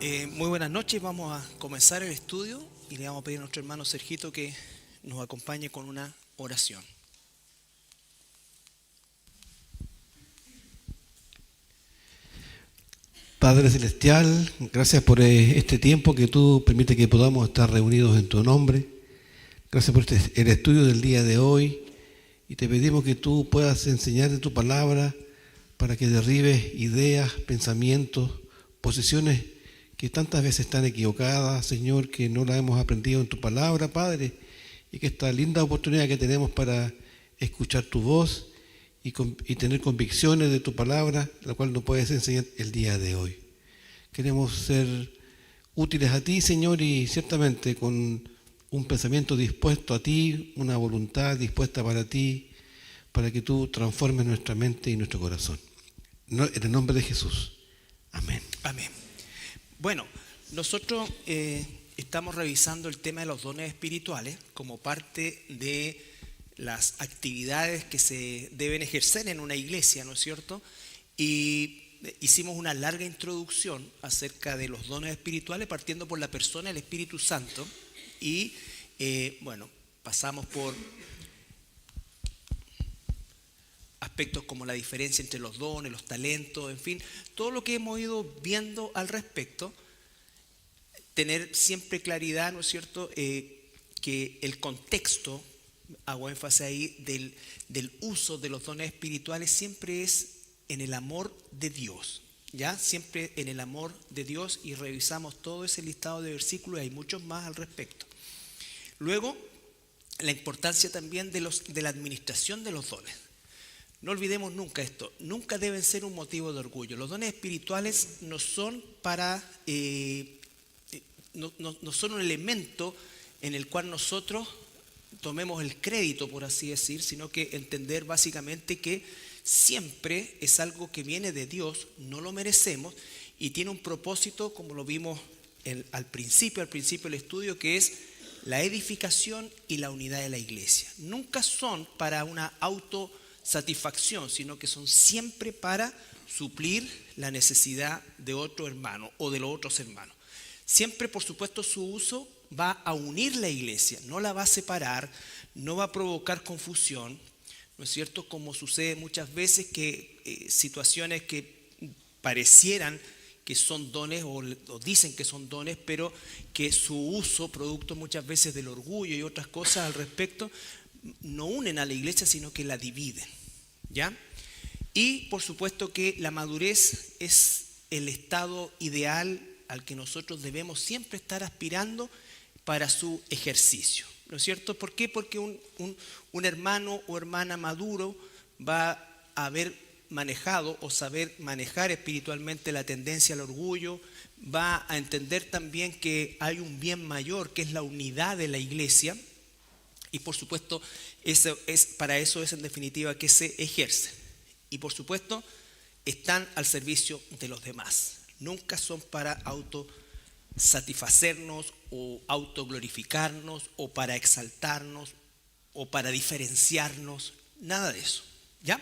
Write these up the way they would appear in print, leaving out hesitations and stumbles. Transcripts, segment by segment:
Muy buenas noches, vamos a comenzar el estudio y le vamos a pedir a nuestro hermano Sergito que nos acompañe con una oración. Padre Celestial, gracias por este tiempo que tú permites que podamos estar reunidos en tu nombre. Gracias por el estudio del día de hoy y te pedimos que tú puedas enseñar de tu palabra para que derribes ideas, pensamientos, posiciones que tantas veces están equivocadas, Señor, que no las hemos aprendido en tu palabra, Padre, y que esta linda oportunidad que tenemos para escuchar tu voz y tener convicciones de tu palabra, la cual nos puedes enseñar el día de hoy. Queremos ser útiles a ti, Señor, y ciertamente con un pensamiento dispuesto a ti, una voluntad dispuesta para ti, para que tú transformes nuestra mente y nuestro corazón. En el nombre de Jesús. Amén. Amén. Bueno, nosotros estamos revisando el tema de los dones espirituales como parte de las actividades que se deben ejercer en una iglesia, ¿no es cierto? Y hicimos una larga introducción acerca de los dones espirituales partiendo por la persona del Espíritu Santo y pasamos por aspectos como la diferencia entre los dones, los talentos, en fin, todo lo que hemos ido viendo al respecto, tener siempre claridad, ¿no es cierto?, que el contexto, hago énfasis ahí, del uso de los dones espirituales siempre es en el amor de Dios, ¿ya? Siempre en el amor de Dios, y revisamos todo ese listado de versículos y hay muchos más al respecto. Luego, la importancia también de la administración de los dones. No olvidemos nunca esto, nunca deben ser un motivo de orgullo. Los dones espirituales no son no son un elemento en el cual nosotros tomemos el crédito, por así decir, sino que entender básicamente que siempre es algo que viene de Dios, no lo merecemos y tiene un propósito, como lo vimos al principio del estudio, que es la edificación y la unidad de la iglesia. Nunca son para una autosatisfacción, sino que son siempre para suplir la necesidad de otro hermano o de los otros hermanos. Siempre, por supuesto, su uso va a unir la iglesia, no la va a separar, no va a provocar confusión, ¿no es cierto? Como sucede muchas veces que situaciones que parecieran que son dones o dicen que son dones, pero que su uso, producto muchas veces del orgullo y otras cosas al respecto, no unen a la iglesia, sino que la dividen, ¿ya? Y por supuesto que la madurez es el estado ideal al que nosotros debemos siempre estar aspirando para su ejercicio, ¿no es cierto? ¿Por qué? Porque un hermano o hermana maduro va a haber manejado o saber manejar espiritualmente la tendencia al orgullo, va a entender también que hay un bien mayor que es la unidad de la iglesia y por supuesto para eso es en definitiva que se ejerce y por supuesto están al servicio de los demás, nunca son para autosatisfacernos o autoglorificarnos o para exaltarnos o para diferenciarnos, nada de eso, ¿ya?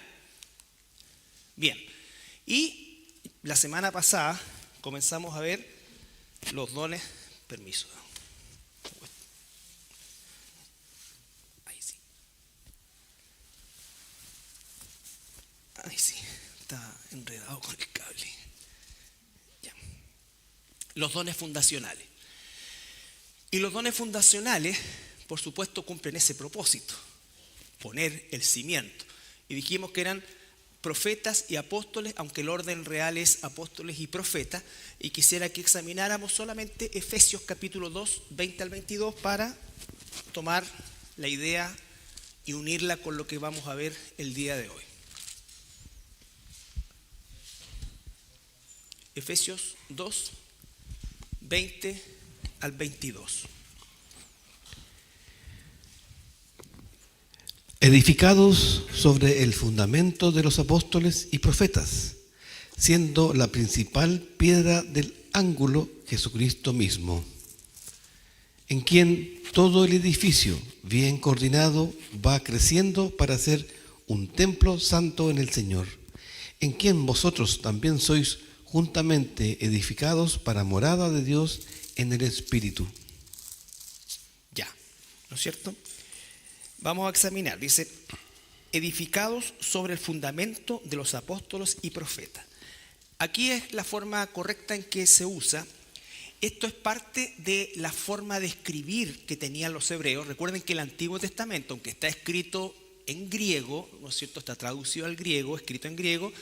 Bien, y la semana pasada comenzamos a ver los dones, permiso, ahí sí, está enredado con el cable, ya. Los dones fundacionales. Y los dones fundacionales, por supuesto, cumplen ese propósito, poner el cimiento. Y dijimos que eran profetas y apóstoles, aunque el orden real es apóstoles y profetas, y quisiera que examináramos solamente Efesios capítulo 2, 20 al 22, para tomar la idea y unirla con lo que vamos a ver el día de hoy. Efesios 2, 20 al 22. Edificados sobre el fundamento de los apóstoles y profetas, siendo la principal piedra del ángulo Jesucristo mismo, en quien todo el edificio, bien coordinado, va creciendo para ser un templo santo en el Señor, en quien vosotros también sois juntamente edificados para morada de Dios en el Espíritu. Ya, ¿no es cierto? Vamos a examinar, dice, edificados sobre el fundamento de los apóstoles y profetas. Aquí es la forma correcta en que se usa. Esto es parte de la forma de escribir que tenían los hebreos. Recuerden que el Antiguo Testamento, aunque está escrito en griego, ¿no es cierto?, está traducido al griego, escrito en griego,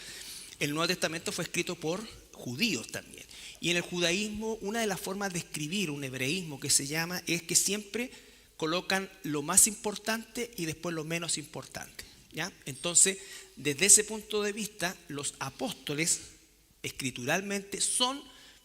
el Nuevo Testamento fue escrito por judíos también. Y en el judaísmo, una de las formas de escribir, un hebreísmo que se llama, es que siempre colocan lo más importante y después lo menos importante, ¿ya? Entonces, desde ese punto de vista, los apóstoles, escrituralmente, son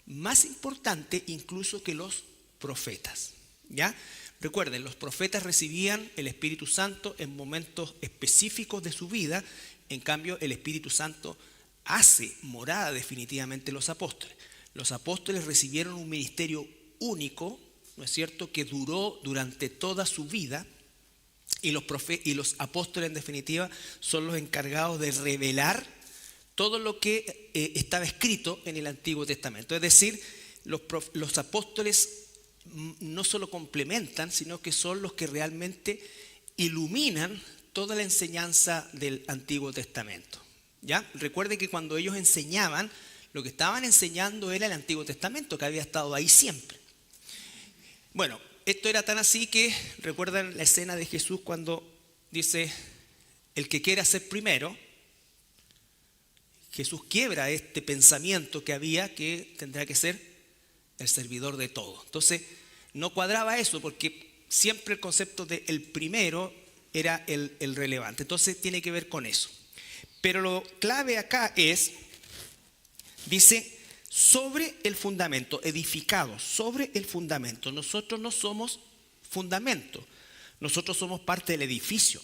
más importantes incluso que los profetas, ¿ya? Recuerden, los profetas recibían el Espíritu Santo en momentos específicos de su vida. En cambio, el Espíritu Santo hace morada definitivamente en los apóstoles. Los apóstoles recibieron un ministerio único, ¿no es cierto?, que duró durante toda su vida, y los apóstoles en definitiva son los encargados de revelar todo lo que estaba escrito en el Antiguo Testamento. Es decir, los apóstoles no solo complementan, sino que son los que realmente iluminan toda la enseñanza del Antiguo Testamento, ¿ya? Recuerden que cuando ellos enseñaban, lo que estaban enseñando era el Antiguo Testamento, que había estado ahí siempre. Bueno, esto era tan así que, ¿recuerdan la escena de Jesús cuando dice, el que quiera ser primero? Jesús quiebra este pensamiento que había, que tendrá que ser el servidor de todo. Entonces, no cuadraba eso, porque siempre el concepto de el primero era el relevante. Entonces, tiene que ver con eso. Pero lo clave acá es, dice, sobre el fundamento, edificados sobre el fundamento. Nosotros no somos fundamento, nosotros somos parte del edificio.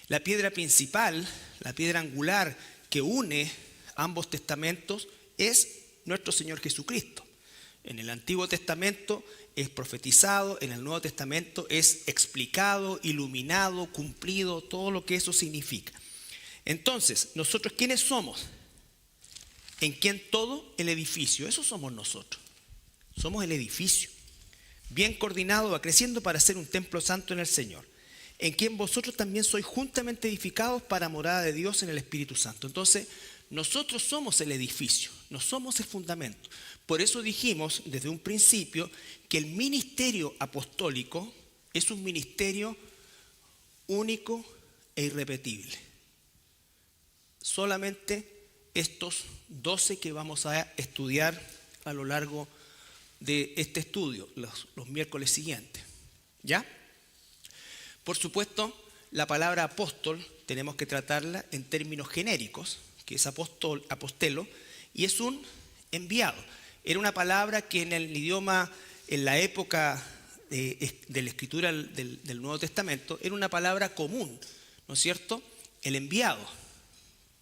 La piedra principal, la piedra angular que une ambos testamentos es nuestro Señor Jesucristo. En el Antiguo Testamento es profetizado, en el Nuevo Testamento es explicado, iluminado, cumplido, todo lo que eso significa. Entonces, ¿nosotros quiénes somos? En quien todo el edificio, eso somos nosotros. Somos el edificio, bien coordinado, va creciendo para ser un templo santo en el Señor, en quien vosotros también sois juntamente edificados para morada de Dios en el Espíritu Santo. Entonces, nosotros somos el edificio, no somos el fundamento. Por eso dijimos desde un principio que el ministerio apostólico es un ministerio único e irrepetible. Solamente estos 12 que vamos a estudiar a lo largo de este estudio, los miércoles siguientes, ¿ya? Por supuesto, la palabra apóstol tenemos que tratarla en términos genéricos, que es apostelo, y es un enviado. Era una palabra que en el idioma, en la época de la escritura del Nuevo Testamento, era una palabra común, ¿no es cierto? El enviado,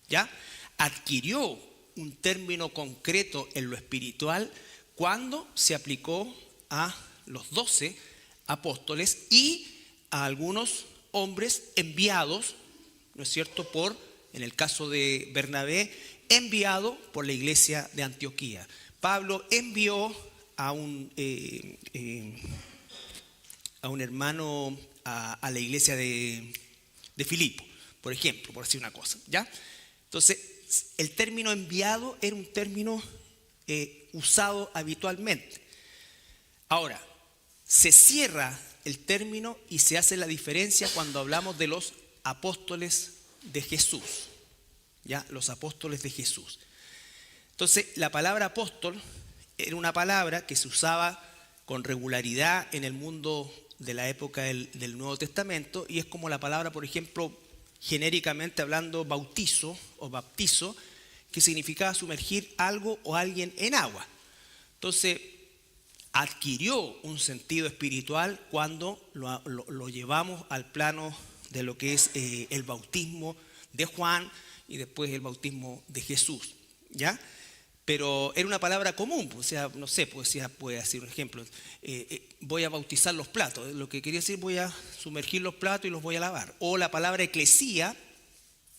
¿ya? Adquirió un término concreto en lo espiritual cuando se aplicó a los 12 apóstoles y a algunos hombres enviados, ¿no es cierto?, en el caso de Bernabé, enviado por la iglesia de Antioquía. Pablo envió a un hermano a la iglesia de Filipo, por ejemplo, por decir una cosa, ¿ya? Entonces, el término enviado era un término usado habitualmente. Ahora, se cierra el término y se hace la diferencia cuando hablamos de los apóstoles de Jesús, ¿ya? Los apóstoles de Jesús. Entonces, la palabra apóstol era una palabra que se usaba con regularidad en el mundo de la época del Nuevo Testamento, y es como la palabra, por ejemplo, genéricamente hablando, bautizo o baptizo, que significaba sumergir algo o alguien en agua. Entonces, adquirió un sentido espiritual cuando lo llevamos al plano de lo que es el bautismo de Juan y después el bautismo de Jesús, ¿ya? Pero era una palabra común, o sea, no sé, puede decir un ejemplo, voy a bautizar los platos, lo que quería decir, voy a sumergir los platos y los voy a lavar. O la palabra eclesía,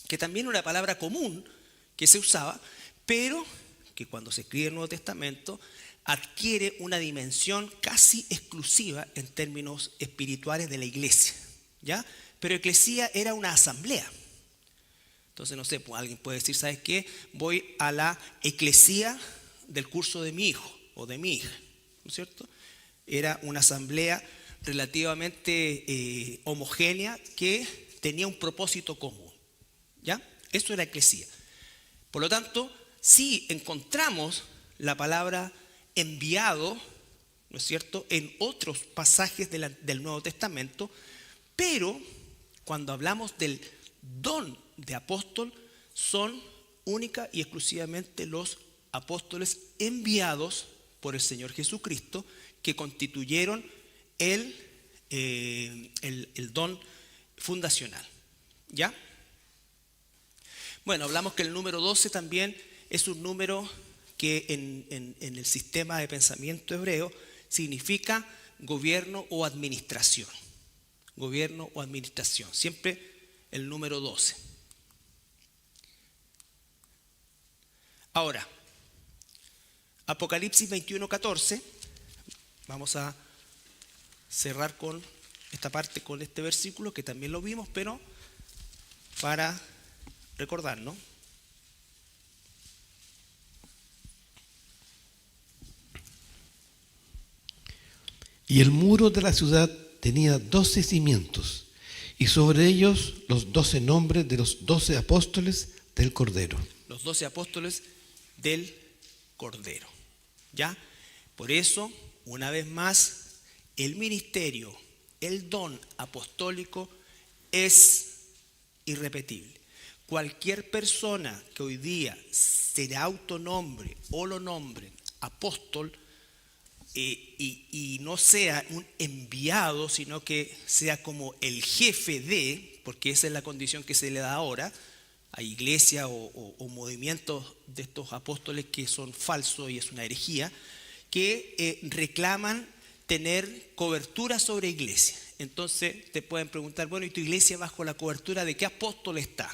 que también era una palabra común que se usaba, pero que cuando se escribe el Nuevo Testamento adquiere una dimensión casi exclusiva en términos espirituales de la iglesia, ¿ya? Pero eclesía era una asamblea. Entonces, no sé, pues alguien puede decir, ¿sabes qué? Voy a la eclesía del curso de mi hijo o de mi hija, ¿no es cierto? Era una asamblea relativamente homogénea que tenía un propósito común, ¿ya? Eso era eclesía. Por lo tanto, sí encontramos la palabra enviado, ¿no es cierto?, en otros pasajes del Nuevo Testamento, pero cuando hablamos del don de apóstol, son única y exclusivamente los apóstoles enviados por el Señor Jesucristo que constituyeron el don fundacional, ¿ya? Bueno, hablamos que el número 12 también es un número que en el sistema de pensamiento hebreo significa gobierno o administración. Gobierno o administración, siempre el número 12. Ahora, Apocalipsis 21:14, vamos a cerrar con esta parte, con este versículo que también lo vimos, pero para recordarnos. Y el muro de la ciudad tenía 12 cimientos, y sobre ellos los 12 nombres de los 12 apóstoles del Cordero. Los 12 apóstoles del Cordero, ¿ya? Por eso, una vez más, el ministerio, el don apostólico es irrepetible. Cualquier persona que hoy día se autonombre o lo nombren apóstol y no sea un enviado, sino que sea como el jefe de, porque esa es la condición que se le da ahora a iglesias o movimientos de estos apóstoles que son falsos y es una herejía, que reclaman tener cobertura sobre iglesia. Entonces te pueden preguntar, bueno, ¿y tu iglesia bajo la cobertura de qué apóstol está?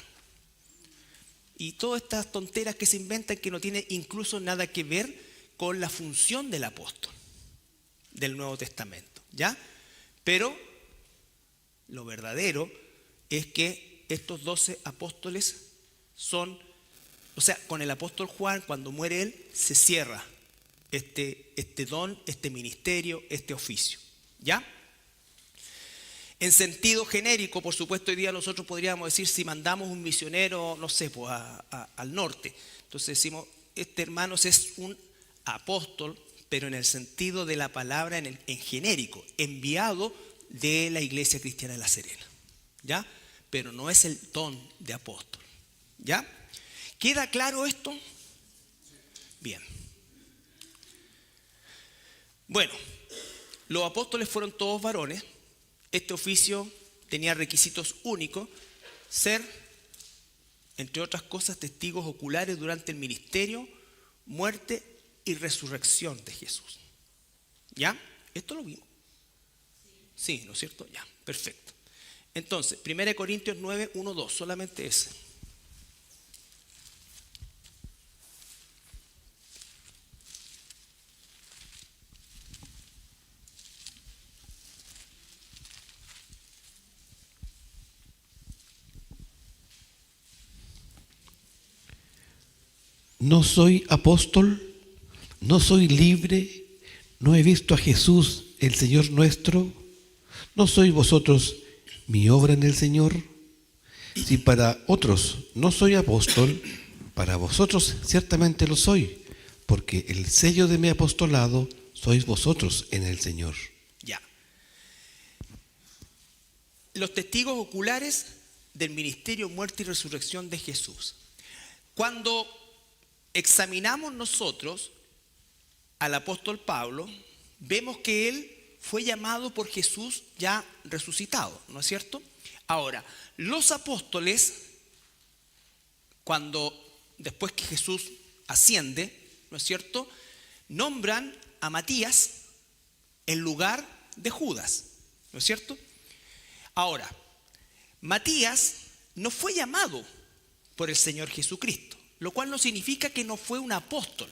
Y todas estas tonteras que se inventan que no tienen incluso nada que ver con la función del apóstol del Nuevo Testamento, ¿ya? Pero lo verdadero es que estos 12 apóstoles son, o sea, con el apóstol Juan, cuando muere él, se cierra este don, este ministerio, este oficio, ¿ya? En sentido genérico, por supuesto, hoy día nosotros podríamos decir, si mandamos un misionero, no sé, pues al norte, entonces decimos, este hermano es un apóstol, pero en el sentido de la palabra en genérico, enviado de la Iglesia Cristiana de La Serena, ¿ya? Pero no es el don de apóstol, ¿ya? ¿Queda claro esto? Bien. Bueno, los apóstoles fueron todos varones. Este oficio tenía requisitos únicos: ser, entre otras cosas, testigos oculares durante el ministerio, muerte y resurrección de Jesús. ¿Ya? ¿Esto lo vimos? Sí, ¿no es cierto? Ya, perfecto. Entonces, 1 Corintios 9, 1, 2, solamente ese. No soy apóstol, no soy libre, no he visto a Jesús, el Señor nuestro. ¿No sois vosotros mi obra en el Señor? Si para otros no soy apóstol, para vosotros ciertamente lo soy, porque el sello de mi apostolado sois vosotros en el Señor. Ya. Los testigos oculares del ministerio, muerte y resurrección de Jesús. Cuando examinamos nosotros al apóstol Pablo, vemos que él fue llamado por Jesús ya resucitado, ¿no es cierto? Ahora, los apóstoles, después que Jesús asciende, ¿no es cierto?, nombran a Matías en lugar de Judas, ¿no es cierto? Ahora, Matías no fue llamado por el Señor Jesucristo. lo cual no significa que no fue un apóstol.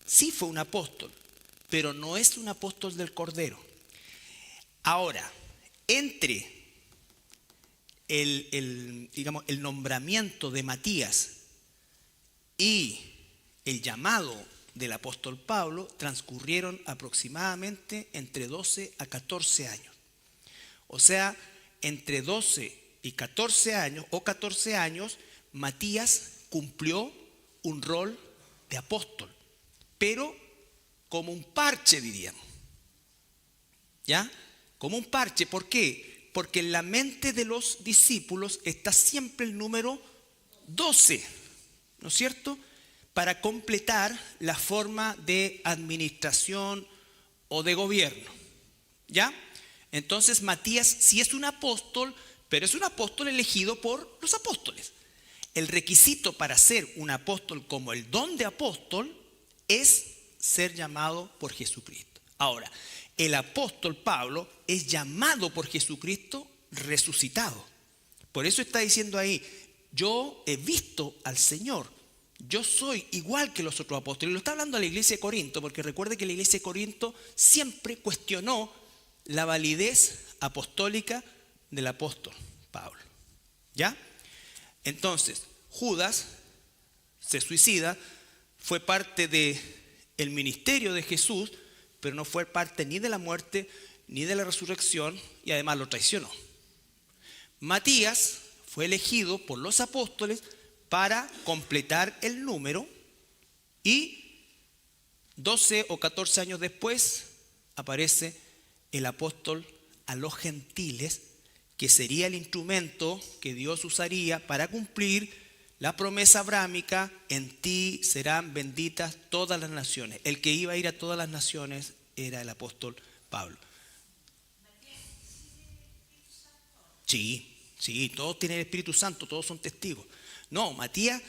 Sí fue un apóstol, pero no es un apóstol del Cordero. Ahora, entre digamos, el nombramiento de Matías y el llamado del apóstol Pablo transcurrieron aproximadamente entre 12 a 14 años. O sea, entre 12 y 14 años o 14 años, Matías cumplió un rol de apóstol, pero como un parche, diríamos. ¿Ya? Como un parche. ¿Por qué? Porque en la mente de los discípulos está siempre el número 12, ¿no es cierto?, para completar la forma de administración o de gobierno. ¿Ya? Entonces Matías sí es un apóstol, pero es un apóstol elegido por los apóstoles. El requisito para ser un apóstol como el don de apóstol es ser llamado por Jesucristo. Ahora, el apóstol Pablo es llamado por Jesucristo resucitado. Por eso está diciendo ahí, yo he visto al Señor, yo soy igual que los otros apóstoles. Y lo está hablando a la iglesia de Corinto, porque recuerde que la iglesia de Corinto siempre cuestionó la validez apostólica del apóstol Pablo. ¿Ya? Entonces, Judas se suicida, fue parte del ministerio de Jesús, pero no fue parte ni de la muerte ni de la resurrección, y además lo traicionó. Matías fue elegido por los apóstoles para completar el número, y 12 o 14 años después aparece el apóstol a los gentiles, que sería el instrumento que Dios usaría para cumplir la promesa abrámica: en ti serán benditas todas las naciones. El que iba a ir a todas las naciones era el apóstol Pablo. Sí, todos tienen el Espíritu Santo, todos son testigos. No, Matías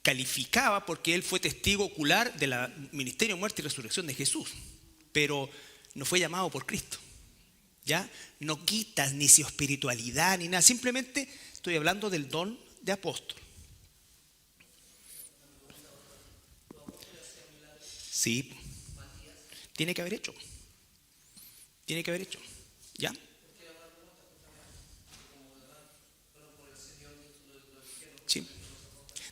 calificaba porque él fue testigo ocular del ministerio, muerte y resurrección de Jesús, pero no fue llamado por Cristo. ¿Ya? No quitas ni su espiritualidad ni nada, simplemente estoy hablando del don de apóstol. Sí, tiene que haber hecho. ¿Ya? Sí.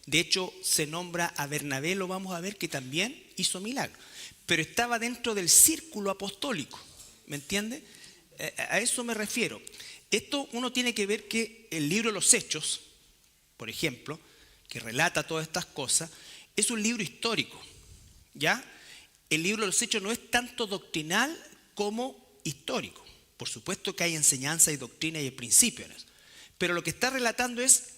De hecho, se nombra a Bernabé, lo vamos a ver, que también hizo milagros, pero estaba dentro del círculo apostólico. ¿Me entiende? A eso me refiero. Esto uno tiene que ver que el libro de los Hechos, por ejemplo, que relata todas estas cosas, es un libro histórico. ¿Ya? El libro de los Hechos no es tanto doctrinal como histórico. Por supuesto que hay enseñanza y doctrina y principio en eso, pero lo que está relatando es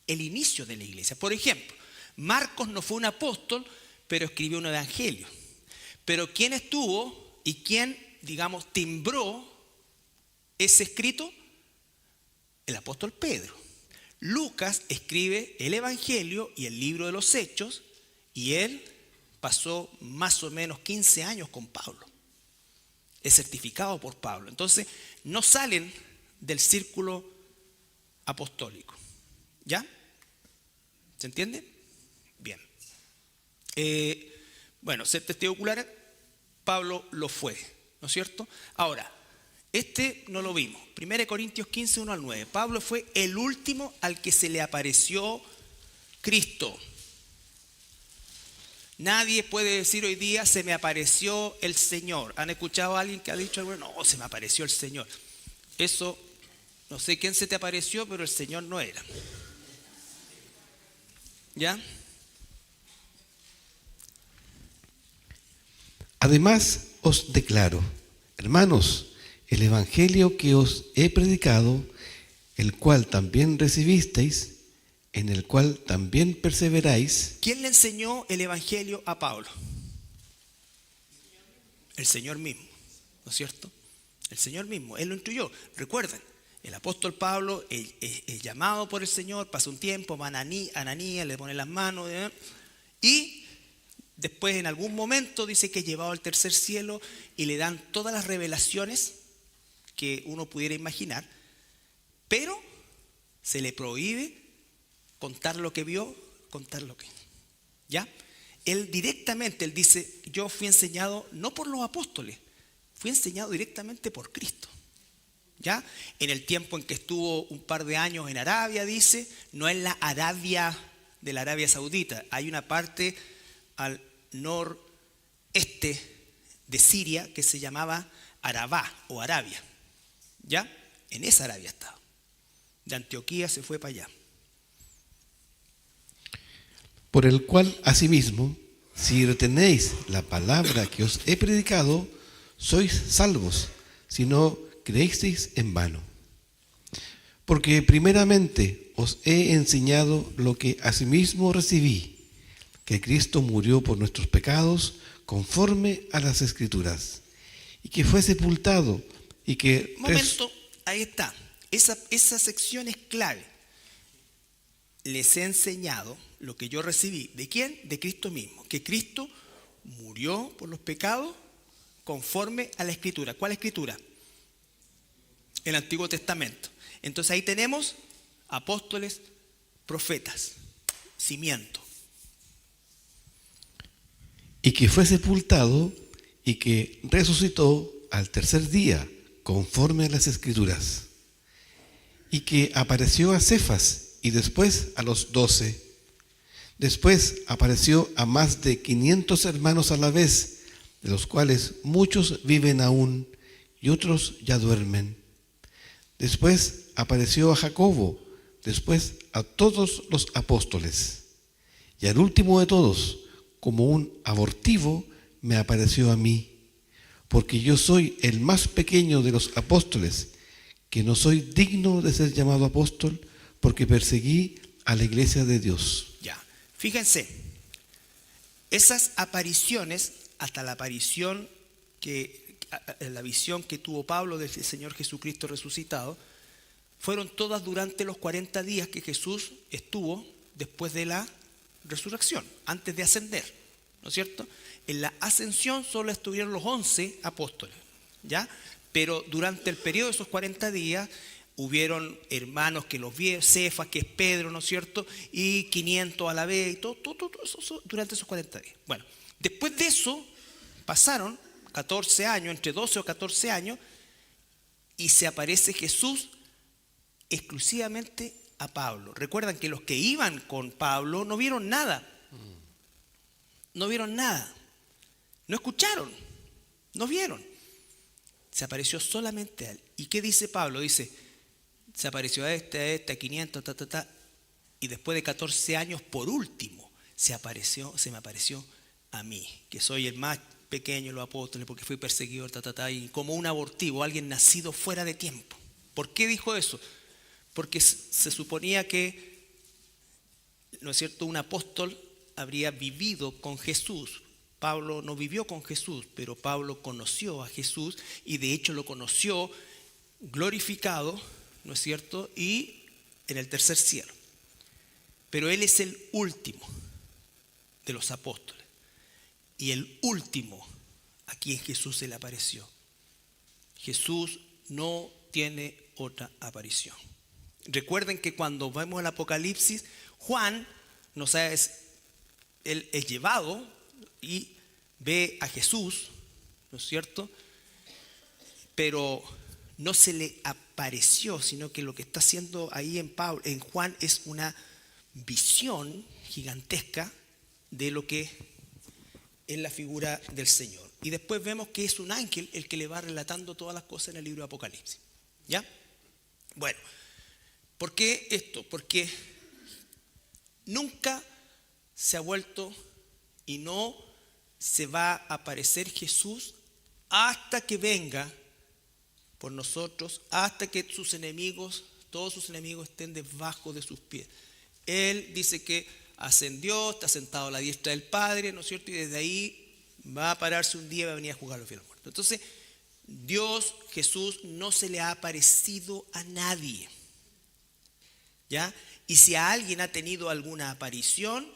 el inicio de la iglesia. Por ejemplo, Marcos no fue un apóstol, pero escribió un evangelio. Pero ¿quién estuvo y quién, digamos, timbró ese escrito? El apóstol Pedro. Lucas escribe el evangelio y el libro de los Hechos, y él pasó más o menos 15 años con Pablo. Es certificado por Pablo. Entonces, no salen del círculo apostólico. ¿Ya? ¿Se entiende? Bien. Bueno, ser testigo ocular, Pablo lo fue, ¿no es cierto? Ahora, este no lo vimos. 1 Corintios 15, 1 al 9. Pablo fue el último al que se le apareció Cristo. Nadie puede decir hoy día, se me apareció el Señor. ¿Han escuchado a alguien que ha dicho, no, se me apareció el Señor? Eso, no sé quién se te apareció, pero el Señor no era. ¿Ya? Además os declaro, hermanos, el evangelio que os he predicado, el cual también recibisteis, en el cual también perseveráis. ¿Quién le enseñó el evangelio a Pablo? El Señor mismo, ¿no es cierto? El Señor mismo, Él lo instruyó. Recuerden, el apóstol Pablo es llamado por el Señor, pasa un tiempo, va a Ananías, le pone las manos, y después en algún momento dice que es llevado al tercer cielo y le dan todas las revelaciones que uno pudiera imaginar, pero se le prohíbe contar lo que vio contar lo que. ¿Ya? Él directamente, él dice, yo fui enseñado no por los apóstoles, fui enseñado directamente por Cristo. ¿Ya? En el tiempo en que estuvo un par de años en Arabia, dice, no en la Arabia de la Arabia Saudita, hay una parte al noreste de Siria que se llamaba Arabá o Arabia. ¿Ya? En esa Arabia estaba. De Antioquía se fue para allá. Por el cual, asimismo, si retenéis la palabra que os he predicado, sois salvos, si no creísteis en vano. Porque primeramente os he enseñado lo que asimismo recibí, que Cristo murió por nuestros pecados conforme a las Escrituras, y que fue sepultado, y que... Momento, ahí está. Esa sección es clave. Les he enseñado lo que yo recibí. ¿De quién? De Cristo mismo. Que Cristo murió por los pecados conforme a la Escritura. ¿Cuál Escritura? El Antiguo Testamento. Entonces ahí tenemos apóstoles, profetas, cimiento. Y que fue sepultado y que resucitó al tercer día, conforme a las Escrituras. Y que apareció a Cefas y después a los 12. Después apareció a más de 500 hermanos a la vez, de los cuales muchos viven aún y otros ya duermen. Después apareció a Jacobo, después a todos los apóstoles. Y al último de todos, como un abortivo, me apareció a mí, porque yo soy el más pequeño de los apóstoles, que no soy digno de ser llamado apóstol, porque perseguí a la iglesia de Dios. Ya, fíjense, esas apariciones, hasta la aparición la visión que tuvo Pablo del Señor Jesucristo resucitado, fueron todas durante los 40 días que Jesús estuvo después de la resurrección, antes de ascender, ¿no es cierto? En la ascensión solo estuvieron los 11 apóstoles, ¿ya? Pero durante el periodo de esos 40 días hubieron hermanos que los vieron, Cefas, que es Pedro, ¿no es cierto? Y 500 a la vez, y todo eso durante esos 40 días. Bueno, después de eso pasaron 14 años, entre 12 o 14 años, y se aparece Jesús exclusivamente a Pablo. Recuerdan que los que iban con Pablo no vieron nada. No vieron nada. No escucharon. No vieron. Se apareció solamente a él. ¿Y qué dice Pablo? Dice, se apareció a este, a 500, y después de 14 años, por último, se me apareció a mí, que soy el más pequeño de los apóstoles, porque fui perseguidor, y como un abortivo, alguien nacido fuera de tiempo. ¿Por qué dijo eso? Porque se suponía que, ¿no es cierto?, un apóstol habría vivido con Jesús. Pablo no vivió con Jesús, pero Pablo conoció a Jesús y de hecho lo conoció glorificado, ¿no es cierto?, y en el tercer cielo. Pero él es el último de los apóstoles y el último a quien Jesús se le apareció. Jesús no tiene otra aparición. Recuerden que cuando vemos el Apocalipsis, Juan él es llevado y ve a Jesús, ¿no es cierto? Pero no se le apareció, sino que lo que está haciendo ahí en Juan es una visión gigantesca de lo que es la figura del Señor. Y después vemos que es un ángel el que le va relatando todas las cosas en el libro de Apocalipsis. ¿Ya? Bueno, ¿por qué esto? Porque nunca se ha vuelto y no se va a aparecer Jesús hasta que venga por nosotros, hasta que sus enemigos, todos sus enemigos estén debajo de sus pies. Él dice que ascendió, está sentado a la diestra del Padre, ¿no es cierto? Y desde ahí va a pararse un día y va a venir a juzgar a los fieles muertos. Entonces, Dios, Jesús, no se le ha aparecido a nadie, ¿ya? Y si a alguien ha tenido alguna aparición,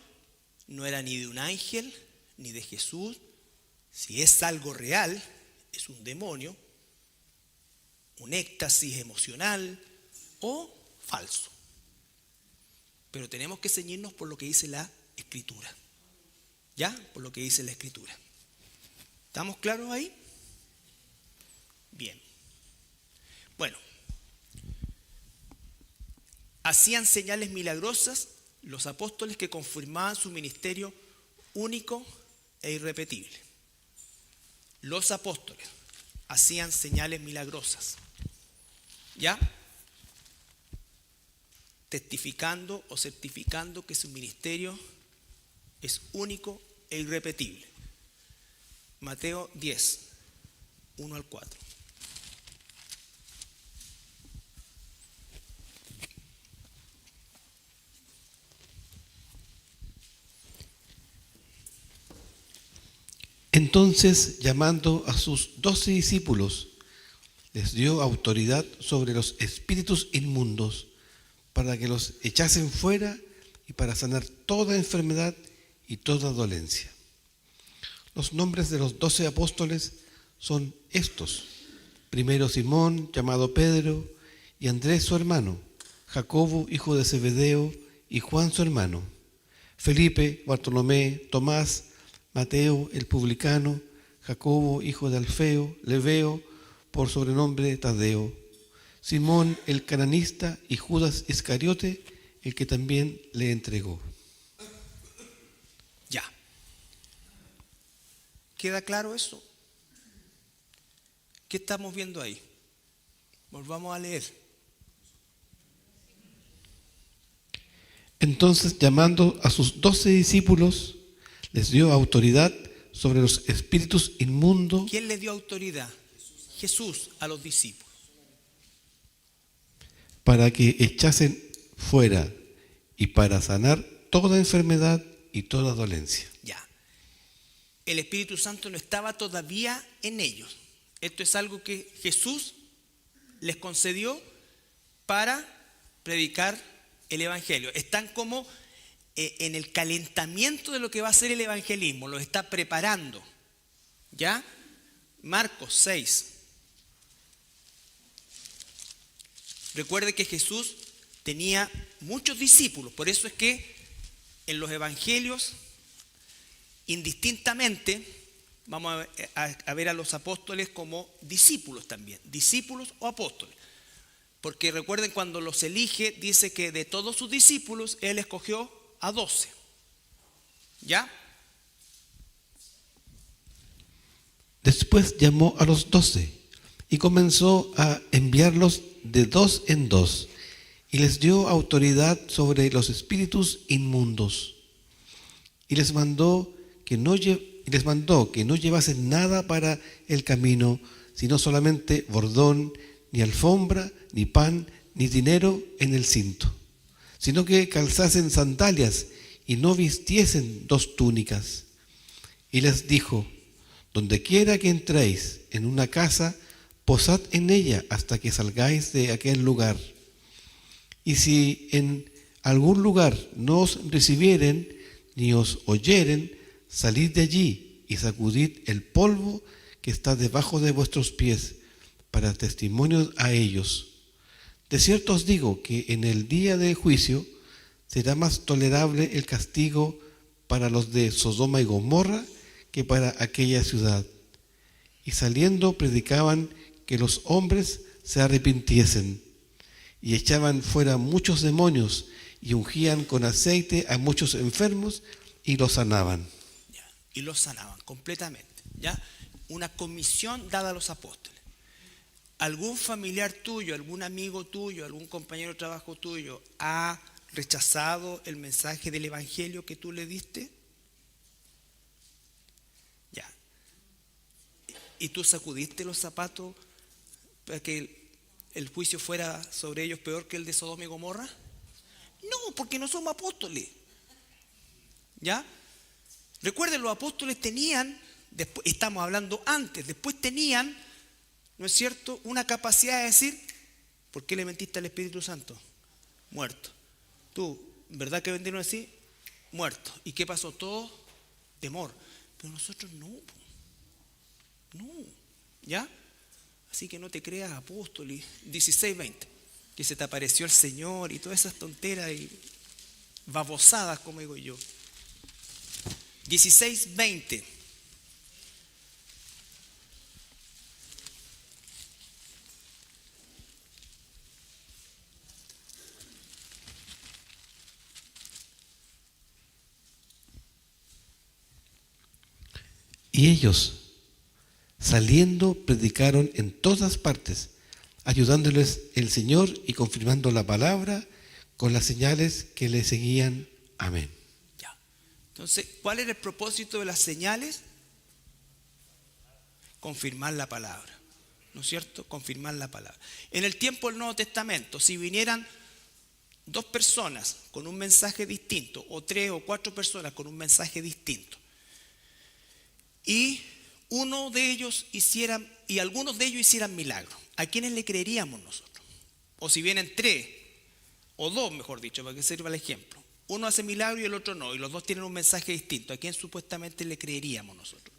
no era ni de un ángel, ni de Jesús. Si es algo real, es un demonio, un éxtasis emocional o falso. pero tenemos que ceñirnos por lo que dice la Escritura. ¿Ya? Por lo que dice la Escritura. ¿Estamos claros ahí? Bien. Bueno. Hacían señales milagrosas los apóstoles que confirmaban su ministerio único e irrepetible. Los apóstoles hacían señales milagrosas. ¿Ya? Testificando o certificando que su ministerio es único e irrepetible. Mateo 10, 1 al 4. Entonces, llamando a sus 12 discípulos, les dio autoridad sobre los espíritus inmundos para que los echasen fuera y para sanar toda enfermedad y toda dolencia. Los nombres de los 12 apóstoles son estos: primero Simón, llamado Pedro, y Andrés su hermano, Jacobo, hijo de Zebedeo, y Juan su hermano, Felipe, Bartolomé, Tomás, Mateo el publicano, Jacobo, hijo de Alfeo, Lebeo, por sobrenombre Tadeo, Simón el cananista y Judas Iscariote, el que también le entregó. Ya. ¿Queda claro eso? ¿Qué estamos viendo ahí? Volvamos a leer. Entonces, llamando a sus 12 discípulos, les dio autoridad sobre los espíritus inmundos. ¿Quién le dio autoridad? Jesús a los discípulos. Para que echasen fuera y para sanar toda enfermedad y toda dolencia. Ya. El Espíritu Santo no estaba todavía en ellos. Esto es algo que Jesús les concedió para predicar el Evangelio. Están como en el calentamiento de lo que va a ser el evangelismo, lo está preparando. ¿Ya? Marcos 6. Recuerde que Jesús tenía muchos discípulos, por eso es que en los evangelios, indistintamente, vamos a ver a los apóstoles como discípulos también, discípulos o apóstoles. Porque recuerden, cuando los elige, dice que de todos sus discípulos, Él escogió a 12. ¿Ya? Después llamó a los 12 y comenzó a enviarlos de 2 en 2 y les dio autoridad sobre los espíritus inmundos y les mandó que no llevasen nada para el camino, sino solamente bordón, ni alfombra, ni pan, ni dinero en el cinto, sino que calzasen sandalias y no vistiesen 2 túnicas. Y les dijo: donde quiera que entréis en una casa, posad en ella hasta que salgáis de aquel lugar. Y si en algún lugar no os recibieren ni os oyeren, salid de allí y sacudid el polvo que está debajo de vuestros pies, para testimonio a ellos. De cierto os digo que en el día del juicio será más tolerable el castigo para los de Sodoma y Gomorra que para aquella ciudad. Y saliendo predicaban que los hombres se arrepintiesen, y echaban fuera muchos demonios, y ungían con aceite a muchos enfermos, y los sanaban. Ya, y los sanaban completamente. ¿Ya? Una comisión dada a los apóstoles. ¿Algún familiar tuyo, algún amigo tuyo, algún compañero de trabajo tuyo ha rechazado el mensaje del Evangelio que tú le diste? Ya. ¿Y tú sacudiste los zapatos para que el juicio fuera sobre ellos peor que el de Sodoma y Gomorra? No, porque no somos apóstoles. ¿Ya? Recuerden, los apóstoles tenían, después, estamos hablando antes, después tenían, ¿no es cierto?, una capacidad de decir: ¿por qué le mentiste al Espíritu Santo? Muerto. Tú, ¿verdad que vendieron así? Muerto. ¿Y qué pasó? Todo temor. Pero nosotros no. No. ¿Ya? Así que no te creas apóstol. 16:20. Que se te apareció el Señor y todas esas tonteras. babosadas, como digo yo. 16:20. Y ellos, saliendo, predicaron en todas partes, ayudándoles el Señor y confirmando la palabra con las señales que le seguían. Amén. Ya. Entonces, ¿cuál era el propósito de las señales? Confirmar la palabra, ¿no es cierto? Confirmar la palabra. En el tiempo del Nuevo Testamento, si vinieran 2 personas con un mensaje distinto, o 3 o 4 personas con un mensaje distinto, y algunos de ellos hicieran milagros, ¿a quiénes le creeríamos nosotros? O si vienen 3 o 2, mejor dicho, para que sirva el ejemplo, uno hace milagro y el otro no, y los dos tienen un mensaje distinto, ¿a quién supuestamente le creeríamos nosotros?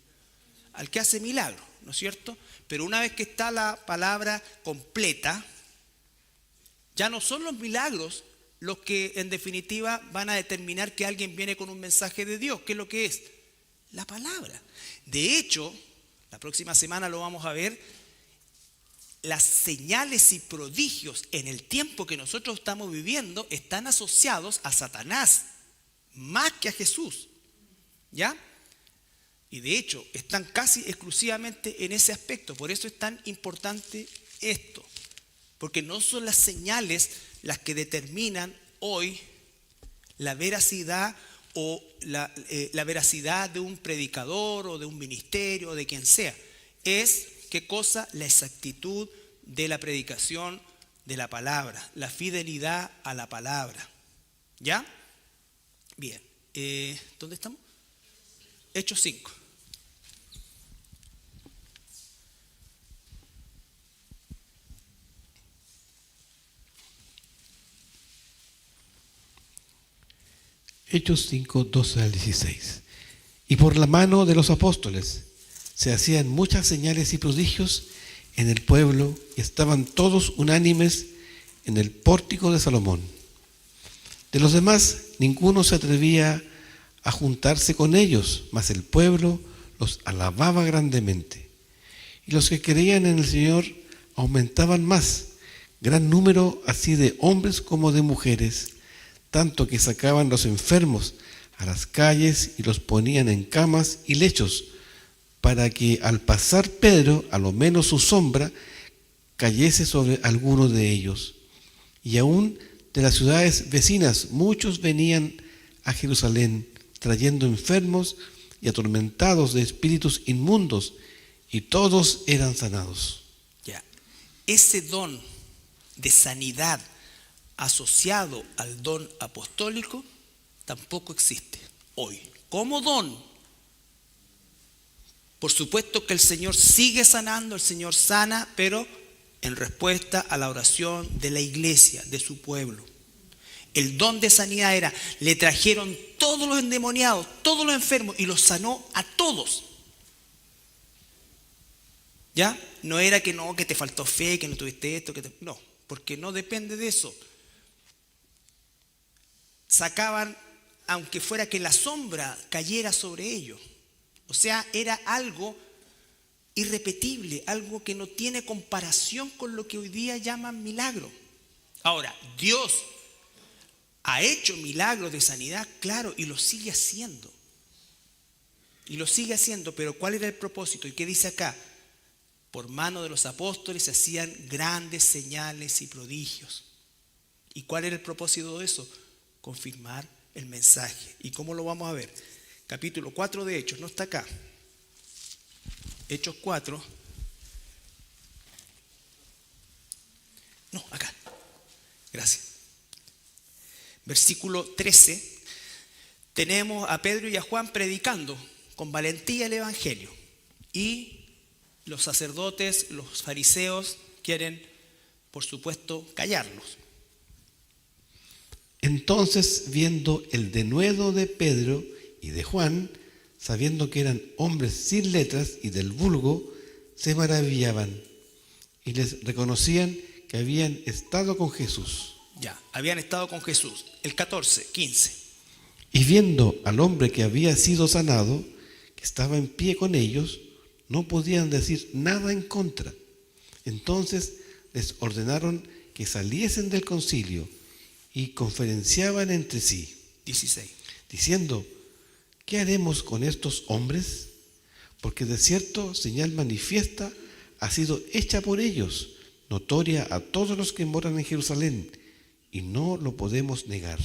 Al que hace milagro, ¿no es cierto? Pero una vez que está la palabra completa, ya no son los milagros los que en definitiva van a determinar que alguien viene con un mensaje de Dios. ¿Qué es lo que es? La palabra. De hecho, la próxima semana lo vamos a ver, las señales y prodigios en el tiempo que nosotros estamos viviendo están asociados a Satanás, más que a Jesús. ¿Ya? Y de hecho, están casi exclusivamente en ese aspecto. Por eso es tan importante esto. Porque no son las señales las que determinan hoy la veracidad o la veracidad de un predicador o de un ministerio o de quien sea. Es, ¿qué cosa? La exactitud de la predicación de la palabra, la fidelidad a la palabra. ¿Ya? Bien. ¿Dónde estamos? Hechos 5. Hechos 5, 12 al 16. Y por la mano de los apóstoles se hacían muchas señales y prodigios en el pueblo y estaban todos unánimes en el pórtico de Salomón. De los demás, ninguno se atrevía a juntarse con ellos, mas el pueblo los alababa grandemente. Y los que creían en el Señor aumentaban más, gran número así de hombres como de mujeres, tanto que sacaban los enfermos a las calles y los ponían en camas y lechos, para que al pasar Pedro, a lo menos su sombra, cayese sobre alguno de ellos. Y aún de las ciudades vecinas muchos venían a Jerusalén, trayendo enfermos y atormentados de espíritus inmundos, y todos eran sanados. Ya. Ese don de sanidad asociado al don apostólico tampoco existe hoy como don. Por supuesto que el Señor sigue sanando, el Señor sana, pero en respuesta a la oración de la iglesia, de su pueblo. El don de sanidad era, le trajeron todos los endemoniados, todos los enfermos, y los sanó a todos. ¿Ya? No era que no, que te faltó fe, que no tuviste esto, no, porque no depende de eso. Sacaban, aunque fuera que la sombra cayera sobre ellos. O sea, era algo irrepetible, algo que no tiene comparación con lo que hoy día llaman milagro. Ahora, Dios ha hecho milagros de sanidad, claro, y lo sigue haciendo. Y lo sigue haciendo, pero ¿cuál era el propósito? ¿Y qué dice acá? Por mano de los apóstoles se hacían grandes señales y prodigios. ¿Y cuál era el propósito de eso? Confirmar el mensaje. ¿Y cómo lo vamos a ver? Capítulo 4 de Hechos, no está acá. Hechos 4. No, acá. Gracias. Versículo 13. Tenemos a Pedro y a Juan predicando con valentía el evangelio. Y los sacerdotes, los fariseos quieren, por supuesto, callarlos. Entonces, viendo el denuedo de Pedro y de Juan, sabiendo que eran hombres sin letras y del vulgo, se maravillaban y les reconocían que habían estado con Jesús. Ya, habían estado con Jesús. El 14, 15. Y viendo al hombre que había sido sanado, que estaba en pie con ellos, no podían decir nada en contra. Entonces les ordenaron que saliesen del concilio y conferenciaban entre sí, 16. diciendo: ¿qué haremos con estos hombres? Porque de cierto señal manifiesta ha sido hecha por ellos, notoria a todos los que moran en Jerusalén, y no lo podemos negar.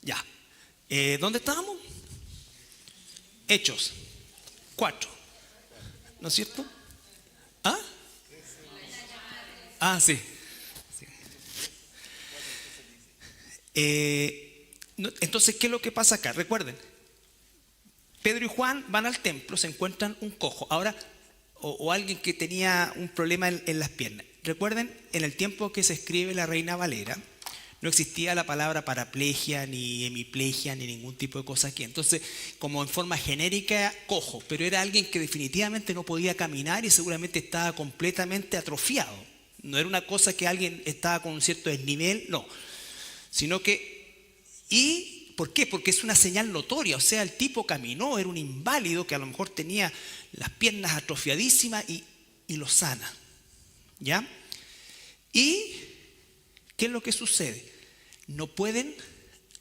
Ya. ¿Dónde estábamos? Hechos 4. ¿No es cierto? ¿Ah? Ah, sí. Sí. Entonces, ¿qué es lo que pasa acá? Recuerden, Pedro y Juan van al templo, se encuentran un cojo. Ahora, o alguien que tenía un problema en las piernas. Recuerden, en el tiempo que se escribe la Reina Valera, no existía la palabra paraplegia, ni hemiplegia, ni ningún tipo de cosa aquí. Entonces, como en forma genérica, cojo, pero era alguien que definitivamente no podía caminar y seguramente estaba completamente atrofiado. No era una cosa que alguien estaba con un cierto desnivel, no. Sino que, ¿y por qué? Porque es una señal notoria. O sea, el tipo caminó, era un inválido que a lo mejor tenía las piernas atrofiadísimas y lo sana. ¿Ya? ¿Y qué es lo que sucede? No pueden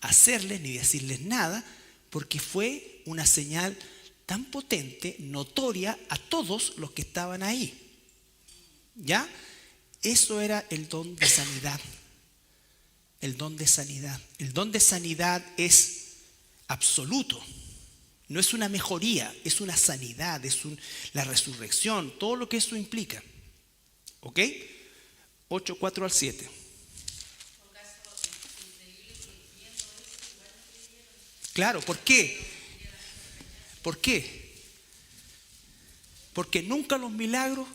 hacerles ni decirles nada porque fue una señal tan potente, notoria a todos los que estaban ahí. ¿Ya? Eso era el don de sanidad. El don de sanidad. El don de sanidad es absoluto. No es una mejoría, es una sanidad, es la resurrección, todo lo que eso implica. ¿Ok? 8, 4 al 7. Claro, ¿por qué? ¿Por qué? Porque nunca los milagros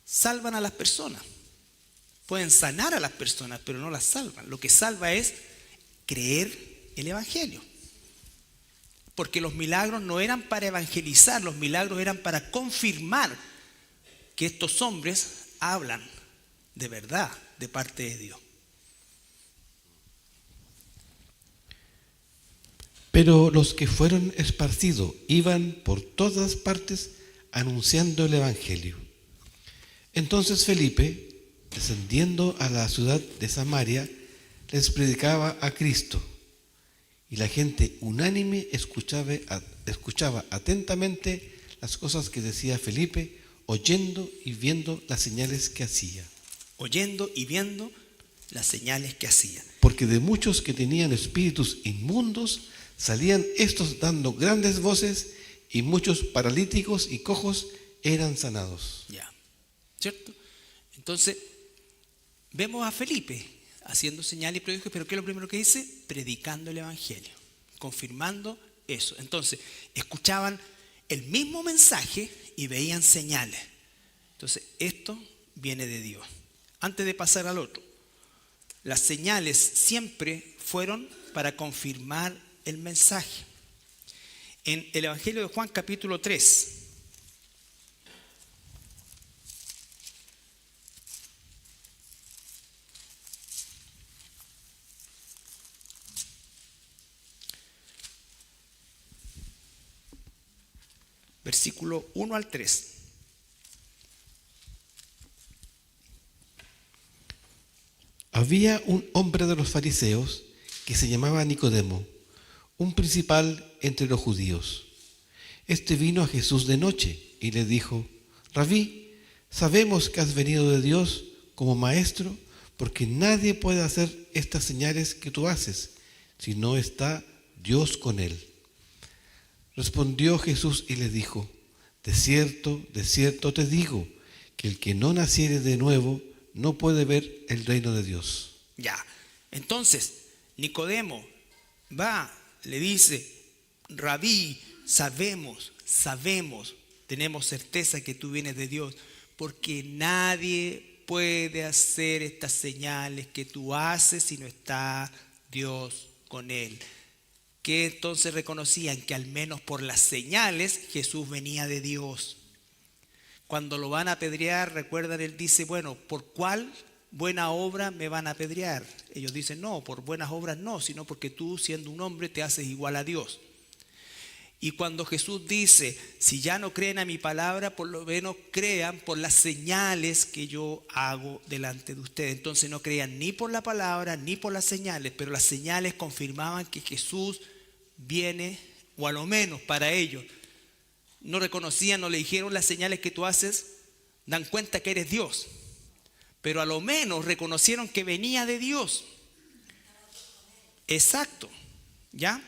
salvan a las personas. Pueden sanar a las personas, pero no las salvan. Lo que salva es creer el Evangelio. Porque los milagros no eran para evangelizar, los milagros eran para confirmar que estos hombres hablan de verdad de parte de Dios. Pero los que fueron esparcidos iban por todas partes anunciando el Evangelio. Entonces Felipe, descendiendo a la ciudad de Samaria, les predicaba a Cristo. Y la gente unánime escuchaba atentamente las cosas que decía Felipe, oyendo y viendo las señales que hacía. Oyendo y viendo las señales que hacía. Porque de muchos que tenían espíritus inmundos, salían estos dando grandes voces, y muchos paralíticos y cojos eran sanados. Ya, ¿cierto? Entonces, vemos a Felipe haciendo señales y prodigios, pero ¿qué es lo primero que dice? Predicando el Evangelio, confirmando eso. Entonces, escuchaban el mismo mensaje y veían señales. Entonces, esto viene de Dios. Antes de pasar al otro, las señales siempre fueron para confirmar el mensaje. En el Evangelio de Juan capítulo 3, versículo 1 al 3. Había un hombre de los fariseos que se llamaba Nicodemo, un principal entre los judíos. Este vino a Jesús de noche y le dijo: Rabí, sabemos que has venido de Dios como maestro, porque nadie puede hacer estas señales que tú haces si no está Dios con él. Respondió Jesús y le dijo: de cierto te digo, que el que no naciere de nuevo no puede ver el reino de Dios. Ya, entonces Nicodemo va, le dice: Rabí, sabemos, tenemos certeza que tú vienes de Dios, porque nadie puede hacer estas señales que tú haces si no está Dios con él. Que entonces reconocían que al menos por las señales Jesús venía de Dios. Cuando lo van a apedrear, recuerdan, él dice: bueno, ¿por cuál buena obra me van a apedrear? Ellos dicen: no, por buenas obras no, sino porque tú, siendo un hombre, te haces igual a Dios. Y cuando Jesús dice: si ya no creen a mi palabra, por lo menos crean por las señales que yo hago delante de ustedes. Entonces no creían ni por la palabra ni por las señales, pero las señales confirmaban que Jesús viene, o a lo menos para ellos. No reconocían, no le dijeron: las señales que tú haces dan cuenta que eres Dios. Pero a lo menos reconocieron que venía de Dios. Exacto, ¿ya?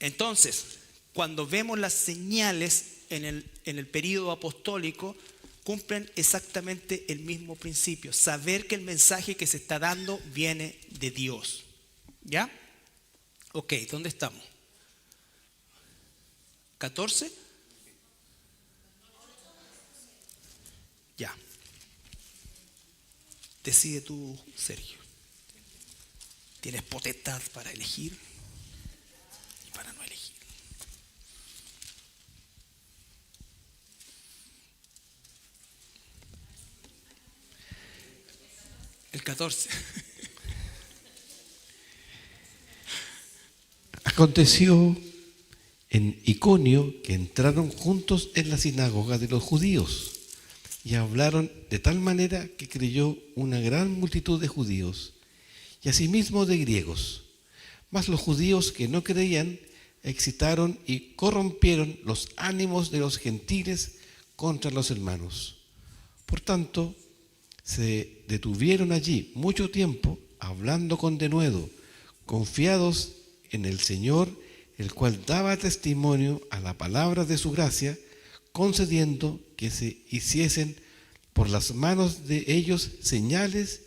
Entonces, cuando vemos las señales en el período apostólico, cumplen exactamente el mismo principio: saber que el mensaje que se está dando viene de Dios. ¿Ya? Ok, ¿dónde estamos? ¿14? Ya. Decide tú, Sergio. Tienes potestad para elegir y para no elegir. El 14. Aconteció en Iconio que entraron juntos en la sinagoga de los judíos y hablaron de tal manera que creyó una gran multitud de judíos y asimismo de griegos. Mas los judíos que no creían excitaron y corrompieron los ánimos de los gentiles contra los hermanos. Por tanto, se detuvieron allí mucho tiempo hablando con denuedo, confiados en el Señor, el cual daba testimonio a la palabra de su gracia, concediendo que se hiciesen por las manos de ellos señales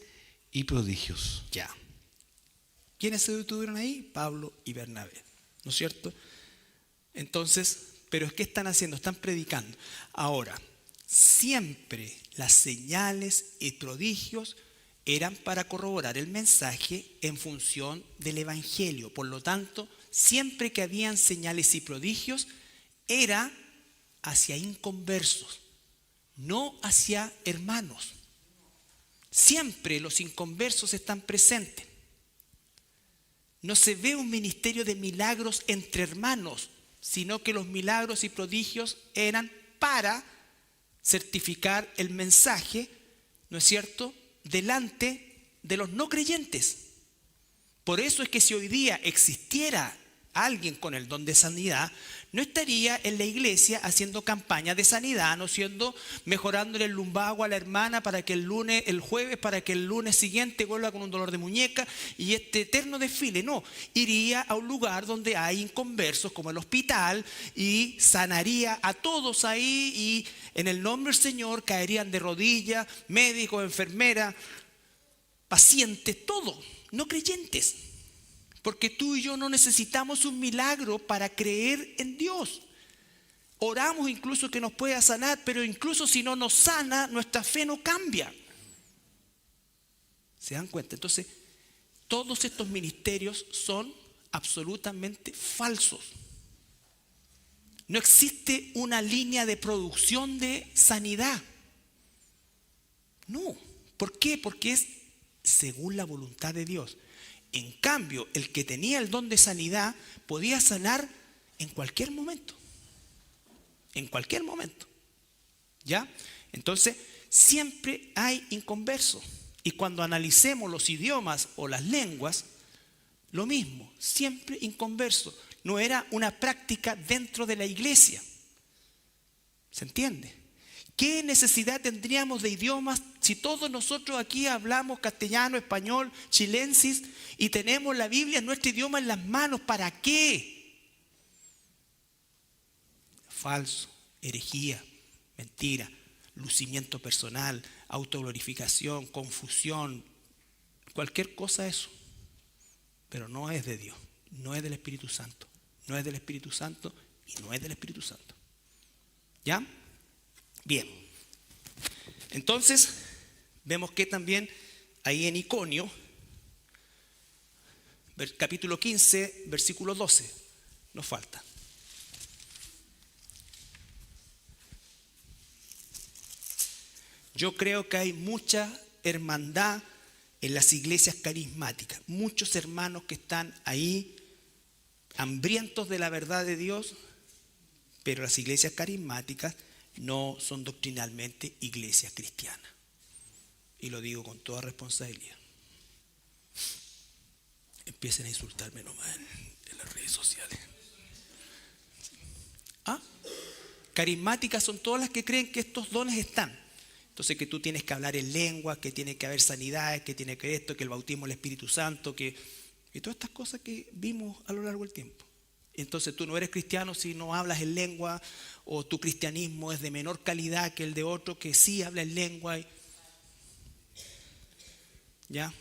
y prodigios. Ya. ¿Quiénes se detuvieron ahí? Pablo y Bernabé, ¿no es cierto? Entonces, pero ¿qué están haciendo? Están predicando. Ahora, siempre las señales y prodigios eran para corroborar el mensaje en función del evangelio. Por lo tanto, siempre que habían señales y prodigios, era hacia inconversos, no hacia hermanos. Siempre los inconversos están presentes. No se ve un ministerio de milagros entre hermanos, sino que los milagros y prodigios eran para certificar el mensaje, ¿no es cierto?, delante de los no creyentes. Por eso es que si hoy día existiera alguien con el don de sanidad, no estaría en la iglesia haciendo campaña de sanidad, no siendo mejorándole el lumbago a la hermana para que el jueves, para que el lunes siguiente vuelva con un dolor de muñeca y este eterno desfile. No, iría a un lugar donde hay inconversos como el hospital y sanaría a todos ahí, y en el nombre del Señor caerían de rodillas médicos, enfermeras, pacientes, todos, no creyentes. Porque tú y yo no necesitamos un milagro para creer en Dios. Oramos incluso que nos pueda sanar, pero incluso si no nos sana, nuestra fe no cambia. ¿Se dan cuenta? Entonces, todos estos ministerios son absolutamente falsos. No existe una línea de producción de sanidad. No. ¿Por qué? Porque es según la voluntad de Dios. En cambio, el que tenía el don de sanidad podía sanar en cualquier momento. en cualquier momento. ¿Ya? Entonces, siempre hay inconversos. Y cuando analicemos los idiomas o las lenguas, lo mismo, siempre inconverso. No era una práctica dentro de la iglesia. ¿Se entiende? ¿Qué necesidad tendríamos de idiomas si todos nosotros aquí hablamos castellano, español, chilensis y tenemos la Biblia en nuestro idioma en las manos? ¿Para qué? Falso, herejía, mentira, lucimiento personal, autoglorificación, confusión, cualquier cosa eso. Pero no es de Dios, no es del Espíritu Santo, no es del Espíritu Santo y no es del Espíritu Santo. ¿Ya? Bien. Entonces, vemos que también ahí en Iconio, capítulo 15, versículo 12, nos falta. Yo creo que hay mucha hermandad en las iglesias carismáticas, muchos hermanos que están ahí hambrientos de la verdad de Dios, pero las iglesias carismáticas no son doctrinalmente iglesias cristianas. Y lo digo con toda responsabilidad. Empiecen a insultarme nomás en las redes sociales. Carismáticas son todas las que creen que estos dones están. Entonces que tú tienes que hablar en lengua, que tiene que haber sanidades, que tiene que esto, que el bautismo del Espíritu Santo, y todas estas cosas que vimos a lo largo del tiempo. Entonces tú no eres cristiano si no hablas en lengua, o tu cristianismo es de menor calidad que el de otro que sí habla en lengua. ¿Ya?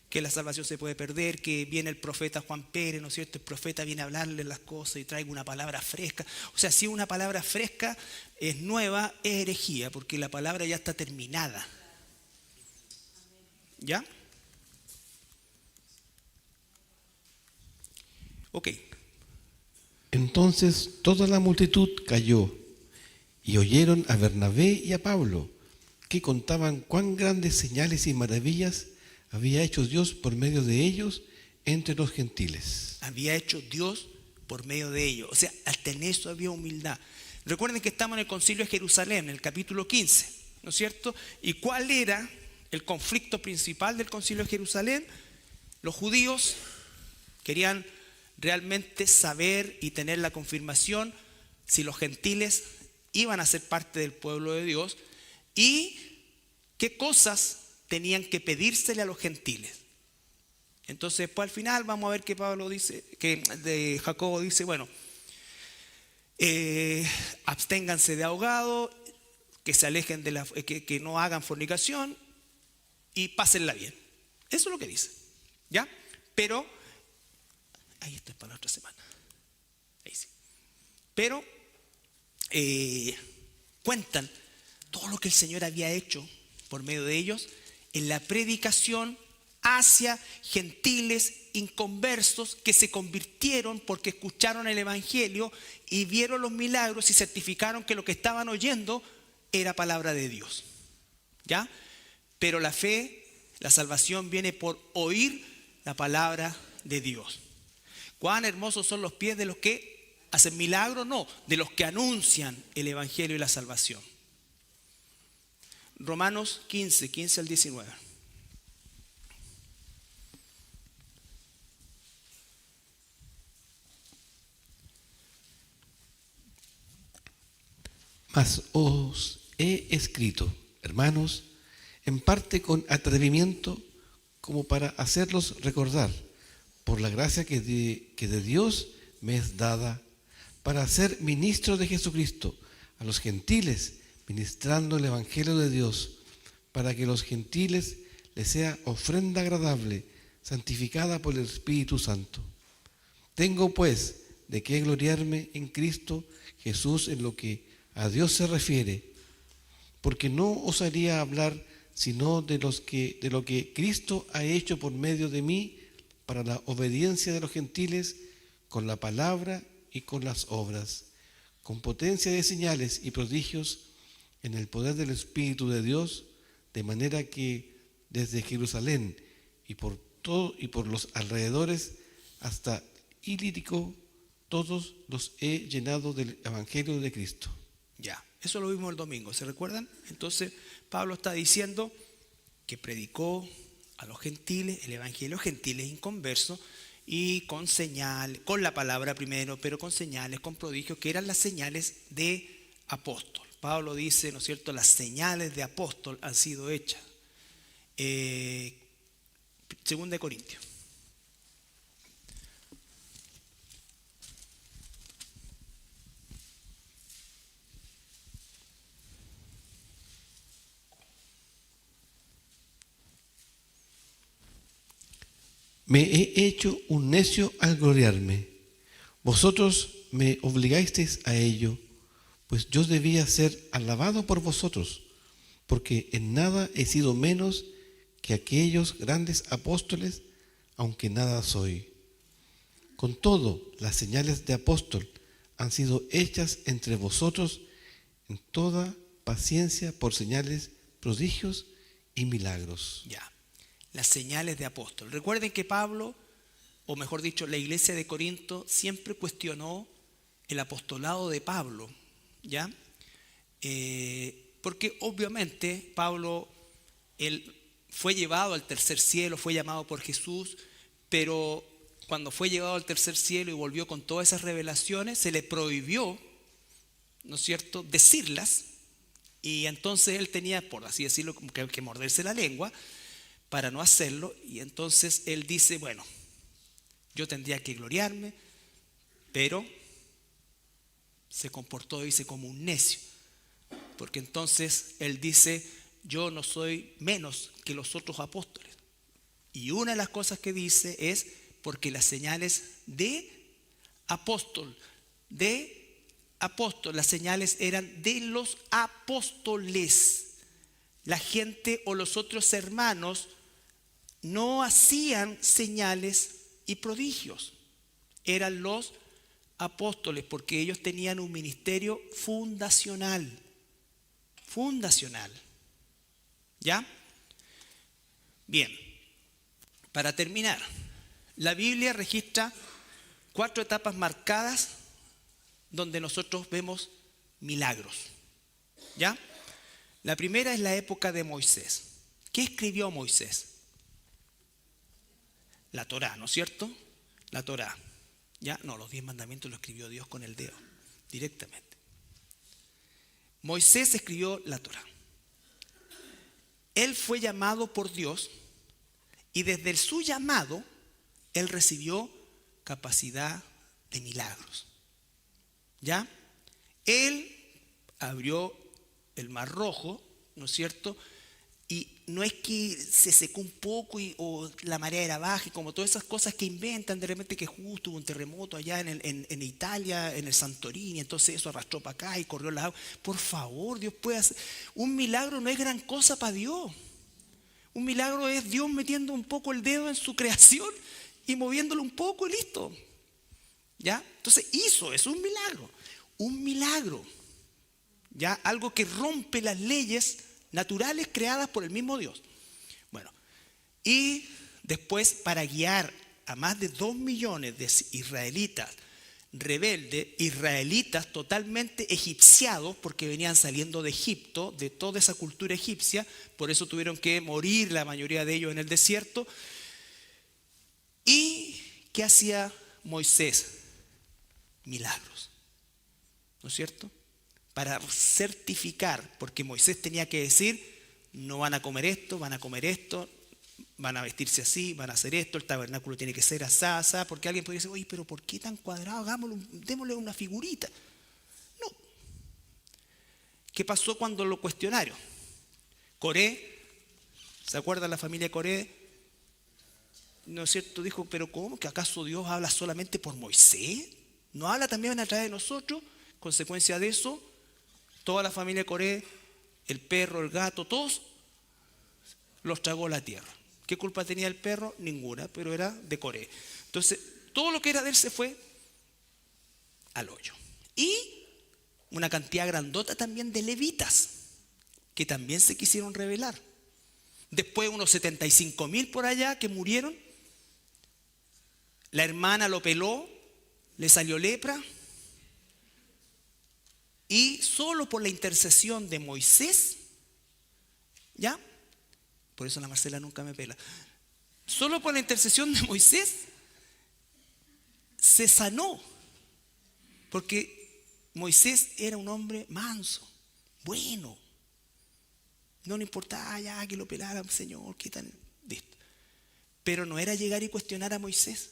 Que la salvación se puede perder, que viene el profeta Juan Pérez, ¿no es cierto? El profeta viene a hablarle las cosas y traiga una palabra fresca. O sea, si una palabra fresca es nueva, es herejía, porque la palabra ya está terminada. ¿Ya? Ok. Entonces toda la multitud cayó y oyeron a Bernabé y a Pablo, que contaban cuán grandes señales y maravillas había hecho Dios por medio de ellos entre los gentiles. Había hecho Dios por medio de ellos. O sea, hasta en eso había humildad. Recuerden que estamos en el concilio de Jerusalén, en el capítulo 15, ¿no es cierto? ¿Y cuál era el conflicto principal del concilio de Jerusalén? Los judíos querían realmente saber y tener la confirmación si los gentiles iban a ser parte del pueblo de Dios y qué cosas tenían que pedírsele a los gentiles. Entonces, pues al final vamos a ver que Pablo dice, que de Jacobo dice, bueno, absténganse de ahogado, que se alejen de que no hagan fornicación y pásenla bien. Eso es lo que dice, ¿ya? Pero ahí esto es para la otra semana. Ahí sí. Pero cuentan todo lo que el Señor había hecho por medio de ellos en la predicación hacia gentiles inconversos que se convirtieron porque escucharon el Evangelio y vieron los milagros y certificaron que lo que estaban oyendo era palabra de Dios. ¿Ya? Pero la fe, la salvación viene por oír la palabra de Dios. ¿Cuán hermosos son los pies de los que hacen milagros? No, de los que anuncian el Evangelio y la salvación. Romanos 15, 15 al 19. Mas os he escrito, hermanos, en parte con atrevimiento, como para hacerlos recordar, por la gracia que de Dios me es dada, para ser ministro de Jesucristo a los gentiles, ministrando el Evangelio de Dios, para que los gentiles les sea ofrenda agradable, santificada por el Espíritu Santo. Tengo pues de qué gloriarme en Cristo Jesús en lo que a Dios se refiere, porque no osaría hablar sino de lo que Cristo ha hecho por medio de mí para la obediencia de los gentiles, con la palabra y con las obras, con potencia de señales y prodigios en el poder del Espíritu de Dios, de manera que desde Jerusalén y por los alrededores hasta Ilírico, todos los he llenado del Evangelio de Cristo. Ya, eso lo vimos el domingo, ¿se recuerdan? Entonces Pablo está diciendo que predicó a los gentiles, el evangelio a gentiles inconversos, y con señales, con la palabra primero, pero con señales, con prodigios, que eran las señales de apóstol. Pablo dice, ¿no es cierto?, las señales de apóstol han sido hechas. Segunda de Corintios. Me he hecho un necio al gloriarme. Vosotros me obligasteis a ello, pues yo debía ser alabado por vosotros, porque en nada he sido menos que aquellos grandes apóstoles, aunque nada soy. Con todo, las señales de apóstol han sido hechas entre vosotros en toda paciencia por señales, prodigios y milagros. Ya, las señales de apóstol. Recuerden que Pablo, o mejor dicho, la iglesia de Corinto, siempre cuestionó el apostolado de Pablo, ¿ya? Porque obviamente Pablo, él fue llevado al tercer cielo, fue llamado por Jesús, pero cuando fue llevado al tercer cielo y volvió con todas esas revelaciones, se le prohibió, ¿no es cierto?, decirlas, y entonces él tenía, por así decirlo, como que morderse la lengua para no hacerlo, y entonces él dice, bueno, yo tendría que gloriarme, pero se comportó, dice, como un necio, porque entonces él dice, yo no soy menos que los otros apóstoles. Y una de las cosas que dice es porque las señales de apóstol, las señales eran de los apóstoles. La gente o los otros hermanos no hacían señales y prodigios. Eran los apóstoles, porque ellos tenían un ministerio fundacional. ¿Ya? Bien, para terminar, la Biblia registra 4 etapas marcadas donde nosotros vemos milagros. ¿Ya? La primera es la época de Moisés. ¿Qué escribió Moisés? La Torá, ¿no es cierto? La Torá. ¿Ya? No, los 10 mandamientos los escribió Dios con el dedo, directamente. Moisés escribió la Torá. Él fue llamado por Dios y desde su llamado él recibió capacidad de milagros. ¿Ya? Él abrió el Mar Rojo, ¿no es cierto? Y no es que se secó un poco o la marea era baja, y como todas esas cosas que inventan de repente, que justo hubo un terremoto allá en Italia, en el Santorini, entonces eso arrastró para acá y corrió la agua. Por favor, Dios puede hacer. Un milagro no es gran cosa para Dios. Un milagro es Dios metiendo un poco el dedo en su creación y moviéndolo un poco y listo. ¿Ya? Entonces hizo eso, un milagro. Un milagro. ¿Ya? Algo que rompe las leyes naturales creadas por el mismo Dios. Bueno, y después, para guiar a más de 2 millones de israelitas rebeldes, israelitas totalmente egipciados, porque venían saliendo de Egipto, de toda esa cultura egipcia, por eso tuvieron que morir la mayoría de ellos en el desierto. ¿Y qué hacía Moisés? Milagros, ¿no es cierto? Para certificar, porque Moisés tenía que decir, no van a comer esto, van a comer esto, van a vestirse así, van a hacer esto, el tabernáculo tiene que ser asá, asá, porque alguien podría decir, oye, pero ¿por qué tan cuadrado? Hagámoslo, démosle una figurita. No. ¿Qué pasó cuando lo cuestionaron? Coré, ¿se acuerdan la familia Coré? ¿No es cierto? Dijo, pero ¿cómo? ¿Que acaso Dios habla solamente por Moisés? ¿No habla también a través de nosotros? Consecuencia de eso, toda la familia Coré, el perro, el gato, todos los tragó la tierra. ¿Qué culpa tenía el perro? Ninguna, pero era de Coré. Entonces, todo lo que era de él se fue al hoyo. Y una cantidad grandota también de levitas, que también se quisieron rebelar. Después unos 75.000 por allá que murieron. La hermana lo peló, le salió lepra y solo por la intercesión de Moisés, ¿ya? Por eso la Marcela nunca me pela. Solo por la intercesión de Moisés se sanó, porque Moisés era un hombre manso, bueno. No le importaba ya que lo pelara, Señor, qué tan listo. Pero no era llegar y cuestionar a Moisés.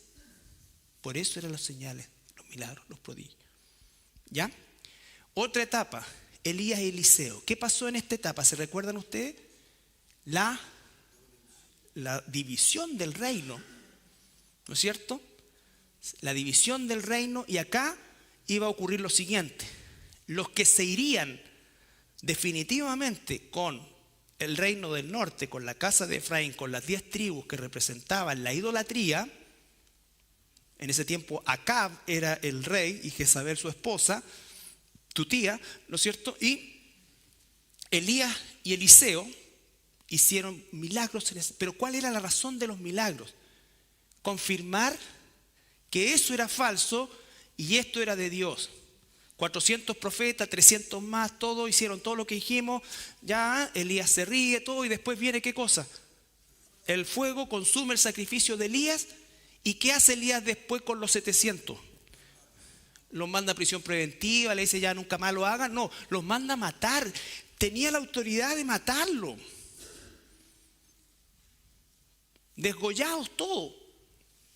Por eso eran las señales, los milagros, los prodigios. ¿Ya? Otra etapa, Elías y Eliseo. ¿Qué pasó en esta etapa? ¿Se recuerdan ustedes? La división del reino, ¿no es cierto? La división del reino, y acá iba a ocurrir lo siguiente: los que se irían definitivamente con el reino del norte, con la casa de Efraín, con las 10 tribus que representaban la idolatría. En ese tiempo Acab era el rey y Jezabel su esposa, tu tía, ¿no es cierto? Y Elías y Eliseo hicieron milagros. Pero ¿cuál era la razón de los milagros? Confirmar que eso era falso y esto era de Dios. 400 profetas, 300 más, todos hicieron todo lo que dijimos. Ya Elías se ríe, todo, y después viene ¿qué cosa? El fuego consume el sacrificio de Elías. ¿Y qué hace Elías después con los 700? Los manda a prisión preventiva, le dice ya nunca más lo hagan. No, los manda a matar. Tenía la autoridad de matarlo. Desgollados todos.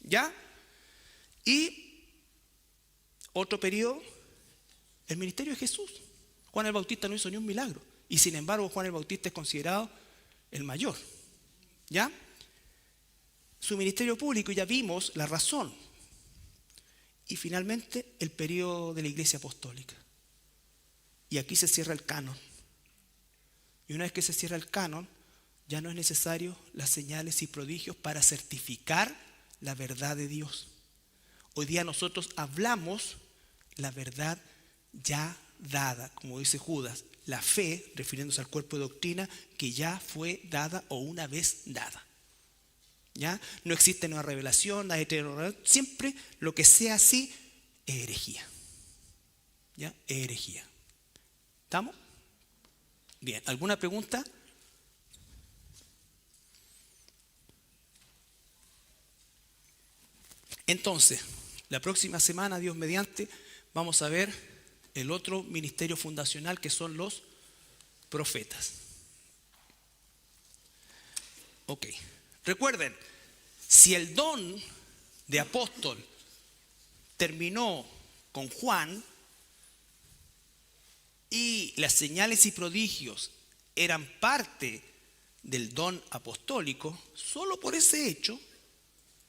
¿Ya? Y otro periodo, el ministerio de Jesús. Juan el Bautista no hizo ni un milagro. Y sin embargo Juan el Bautista es considerado el mayor. ¿Ya? Su ministerio público, ya vimos la razón. Y finalmente el periodo de la iglesia apostólica. Y aquí se cierra el canon. Y una vez que se cierra el canon, ya no es necesario las señales y prodigios para certificar la verdad de Dios. Hoy día nosotros hablamos la verdad ya dada, como dice Judas, la fe, refiriéndose al cuerpo de doctrina, que ya fue dada o una vez dada. ¿Ya? No existe nueva revelación, siempre lo que sea así es herejía. ¿Ya? Es herejía. ¿Estamos? Bien, ¿alguna pregunta? Entonces, la próxima semana, Dios mediante, vamos a ver el otro ministerio fundacional, que son los profetas. Ok. Recuerden, si el don de apóstol terminó con Juan y las señales y prodigios eran parte del don apostólico, solo por ese hecho,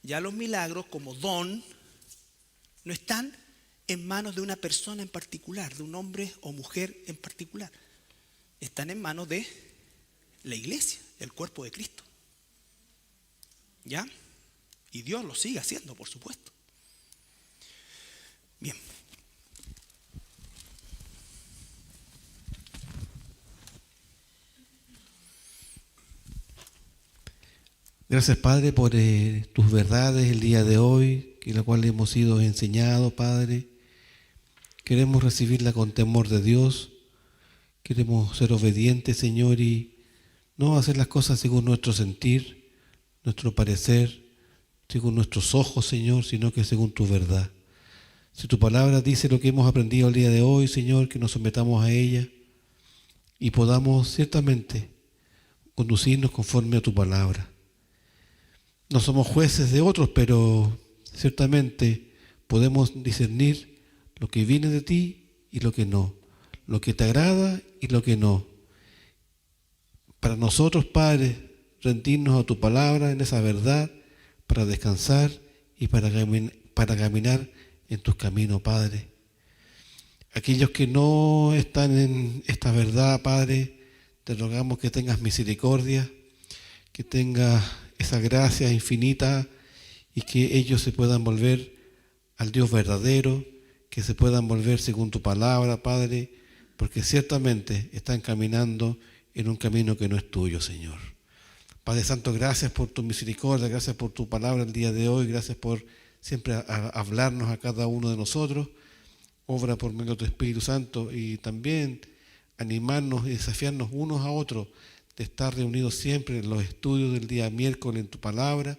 ya los milagros como don no están en manos de una persona en particular, de un hombre o mujer en particular. Están en manos de la iglesia, el cuerpo de Cristo. ¿Ya? Y Dios lo sigue haciendo, por supuesto. Bien. Gracias, Padre, por tus verdades el día de hoy, que la cual hemos sido enseñados, Padre. Queremos recibirla con temor de Dios. Queremos ser obedientes, Señor, y no hacer las cosas según nuestro sentir, nuestro parecer, según nuestros ojos, Señor, sino que según tu verdad. Si tu palabra dice lo que hemos aprendido el día de hoy, Señor, que nos sometamos a ella y podamos ciertamente conducirnos conforme a tu palabra. No somos jueces de otros, pero ciertamente podemos discernir lo que viene de ti y lo que no, lo que te agrada y lo que no. Para nosotros, Padre, rendirnos a tu palabra en esa verdad, para descansar y para caminar en tus caminos, Padre. Aquellos que no están en esta verdad, Padre, te rogamos que tengas misericordia, que tengas esa gracia infinita y que ellos se puedan volver al Dios verdadero, que se puedan volver según tu palabra, Padre, porque ciertamente están caminando en un camino que no es tuyo, Señor. Padre Santo, gracias por tu misericordia, gracias por tu palabra el día de hoy, gracias por siempre a hablarnos a cada uno de nosotros. Obra por medio de tu Espíritu Santo y también animarnos y desafiarnos unos a otros de estar reunidos siempre en los estudios del día miércoles en tu palabra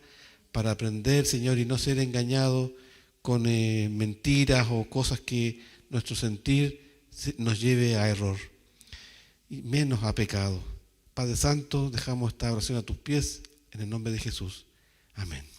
para aprender, Señor, y no ser engañados con mentiras o cosas que nuestro sentir nos lleve a error y menos a pecado. Padre Santo, dejamos esta oración a tus pies en el nombre de Jesús. Amén.